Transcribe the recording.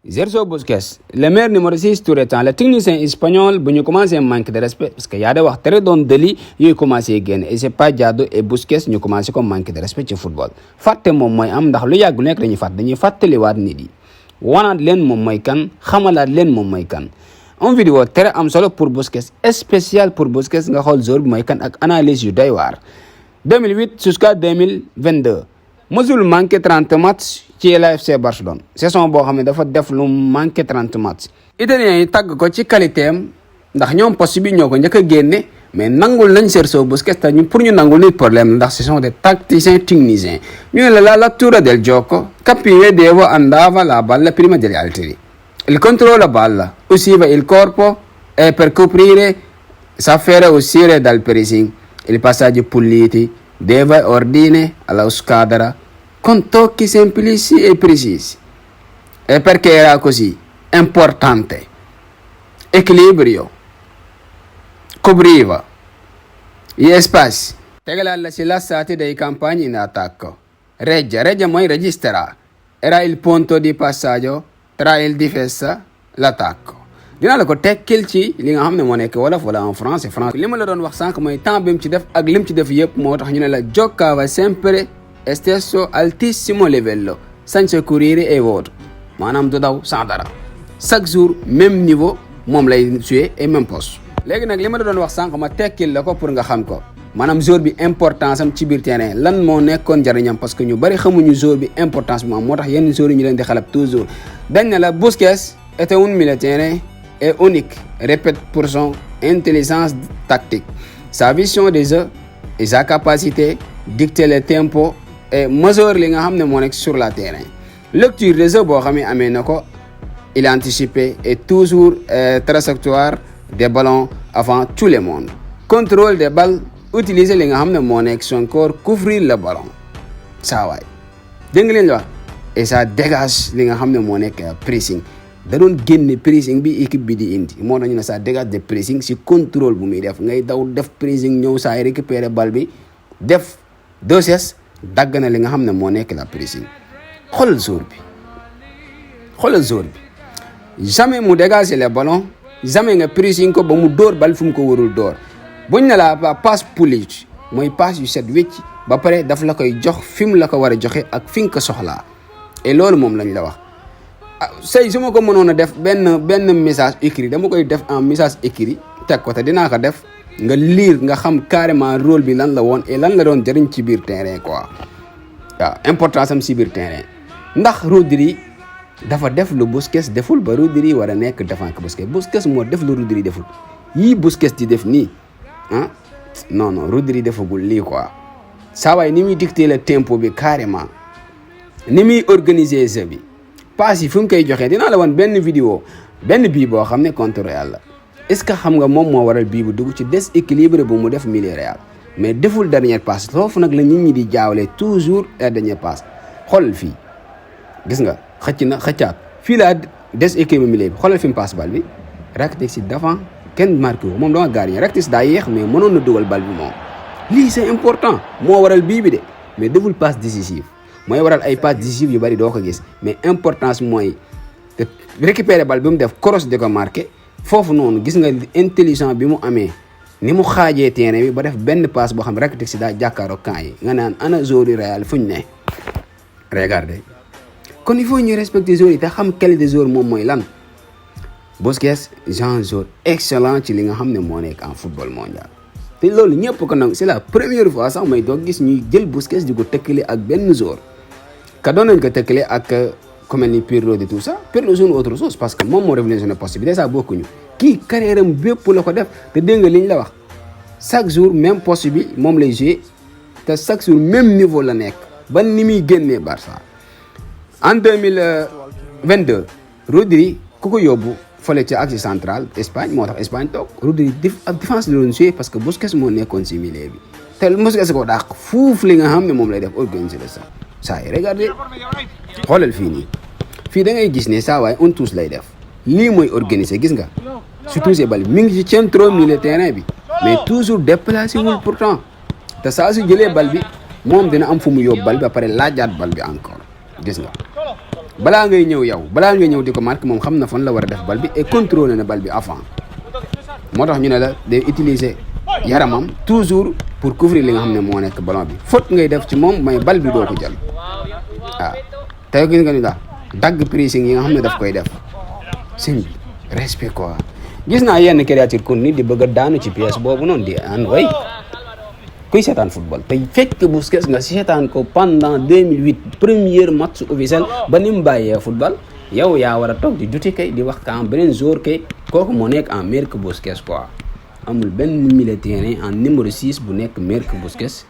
Sergio Busquets, le meilleur numéro 6 tout le temps, le technicien espagnol, bu ñu commencé manque de respect parce que yaa da wax tere doon deli yooyu commencé génn et c'est pas Diado et Busquets ñu commencé ko manque de respect ci football fàtte moom mooy am ndax lu yàgg lu nekk dañuy fàttaliwaat nit yi wanaat leen moom mooy kan xamalaat leen moom mooy kan un vidéo tere am solo pour Busquets spécial pour Busquets nga xool joueur bi mooy kan ak analyse yu doy waar 2008 jusqu'à 2022 mësul manqué 30 matchs ci LFC Barcelone saison boo xam ne dafa def lu manqué 30 matchs italiens yi tàgg ko ci qualité am ndax ñoom poste bi ñoo ko njëkk a génne mais nangul nañ Sergio Busquets te pour ñu nangul nit problème ndax ce sont des tacticiens tunisiens ñu ne la lettura del gioco capire dove andava la palla prima degli altri il controllo la palla usiva il corpo e per coprire sapere uscire dal pressing il passaggio puliti deve ordine alla squadra con tocchi semplici e precisi e perché era così importante equilibrio copriva gli spazi tegalal la si lassati dei compagni in attacco reggia mooy registrerà era il punto di passaggio tra il difesa l'attacco dinaa la ko tekkil ci li nga xam ne moo nekk wolof wala en français li ma la doon wax sànq mooy temps bi mu ci def ak lim ci def yëpp moo tax ñu ne la giocava sempre stesso altissimo livello senza correre e vuoto maanaam du daw sans dara chaque jour même niveau moom lay jouer et même poste léegi nag li ma la doon wax sànq ma tekkil la ko pour nga xam ko maanaam joueur bi importance am ci biir terrain lan moo nekkoon njariñam parce que ñu bari xamuñu joueur bi importance bi moo tax yenn joueurs yi ñu leen di xalab toujours dañ ne la Busquets était un milieu de terrain et unique répète pour son intelligence tactique sa vision des jeux et sa capacité dicter le tempo et mesure li nga xam ne moo nekk sur la terrain lecture des jeux boo xam ne amee na ko il anticipé et toujours trajectoire des ballons avant tout le monde contrôle des balles utiliser li nga xam ne moo nekk son corps couvrir le ballon saa waay dégg nga leen wax et ça dégage li nga xam ne moo nekk pressing da doon génne pressing bi équipe bi di indi moo tax ñu ne ça dégage de pressing si contrôle bu muy def ngay daw def pressing ñëw saa yi récupérer bal bi def doses dagg na li nga xam ne moo nekk la pressing xoolal jour bi jamais mu dégager les ballons jamais nga pressing ko ba mu dóor bal fu mu ko warul dóor buñ ne la passe politique mooy passe yu set wécc ba pare daf la koy jox fi mu la ko war a joxe ak fi nga ko soxlaa et loolu moom lañ la wax say su ma ko mënoon a def benn message écrit dama koy def en message écrit teg ko te dinaa ko def nga lire nga xam carrément rôle bi lan la woon et lan la doon jëriñ ci biir terrain quoi waaw importance am ci biir terrain ndax Rodri dafa def lu Busquets deful ba Rodri war a nekk devant que Busquets moo def lu Rodri deful yii Busquets di def nii non Rodri defagul lii quoi saa waay ni muy dicter le tempo bi carrément ni muy organiser jeu bi passe yi fu mu koy joxee dinaa la wan benn vidéo benn bii boo xam ne contre Real la est-ce que xam nga moom moo waral bii bu dugg ci déséquilibre bu mu def milieu Real mais deful dernière passe foofu nag la nit ñi di jaawale toujours la dernière passe xoolal fii gis nga xëccaat fii laa déséquilibre milieu bi xoolal fi mu passe bal bi Rakitic si devant kenn marqué wu moom dama gardien Rakitic daa yéex mais mënoon na dugal bal bi moom lii c'est important moo waral bii bi de mais deful passe décisive mooy waral ay passes décisives yu bari doo ko gis mais importance mooy te récupérer bal bi mu def cross di ko marqué foofu noonu gis nga intelligent bi mu amee ni mu xaajee terrain bi ba def benn passe boo xam ne Rakitic si daa jàkkaaroo camp yi nga naan ana joueur Real fu ñu ne regardez kon il faut ñu respecter joueurs yi te xam qualité de joueur moom mooy lan Busquets joueur excellent ci li nga xam ne moo nekk en football mondial te loolu ñëpp ko nag c'est la première fois sax may doog gis ñuy jël Busquets di ko tëkkale ak benn joueur ka doon nañ ko tëkkale ak ku mel ni Pirlo de tout ça Pirlo c'est une autre chose parce que moom moo révolutionné poste bi déjà bokkuñu kii carrière am bépp la ko def te dégg nga li ñu la wax chaque jour même poste bi moom lay jouer te chaque jour même niveau la nekk ba ni muy génnee Barça en 2022 Rodri ku ko yóbbu fële ci axe central Espagne moo tax Espagne toog Rodri défense la doon jouer parce que Busquets moo nekkoon ci milieu bi te Busquets ko dàq fuuf li nga xam ne moom lay def organiser la sax saa yi regardez xoolal fii da ngay gis ne saa waay on tous lay def lii mooy organiser gis nga surtout ces bal mi ngi ci centre milieu terrain bi mais toujours déplacé wul pourtant te saa su jëlee bal bi moom dina am fu mu yóbbu bal bi ba pare laajaat bal bi encore gis nga balaa ngay ñëw di ko marqué moom xam na fan la war a def bal bi et contrôlé na bal bi avant moo tax ñu ne la day utiliser yaramam toujours pour couvrir li nga xam ne moo nekk ballon bi faute ngay def ci moom mais bal bi doo ko jël waaw tey gis nga ni daal dagg pressing yi nga xam ne daf koy def sëñ bi respect quoi gis naa yenn créature kon ni di bëgg a daanu ci pièce boobu noonu di an way kuy seetaan football tey fekk Busquets nga seetaan ko pendant 2008 premier match officiel ba ni mu bàyyee football yow yaa war a toog di juti kay di wax ka am beneen jour kay kooku moo nekk en meilleur que Busquets quoi amul benn milieu terrain en numéro 6 bu nekk meilleur que Busquets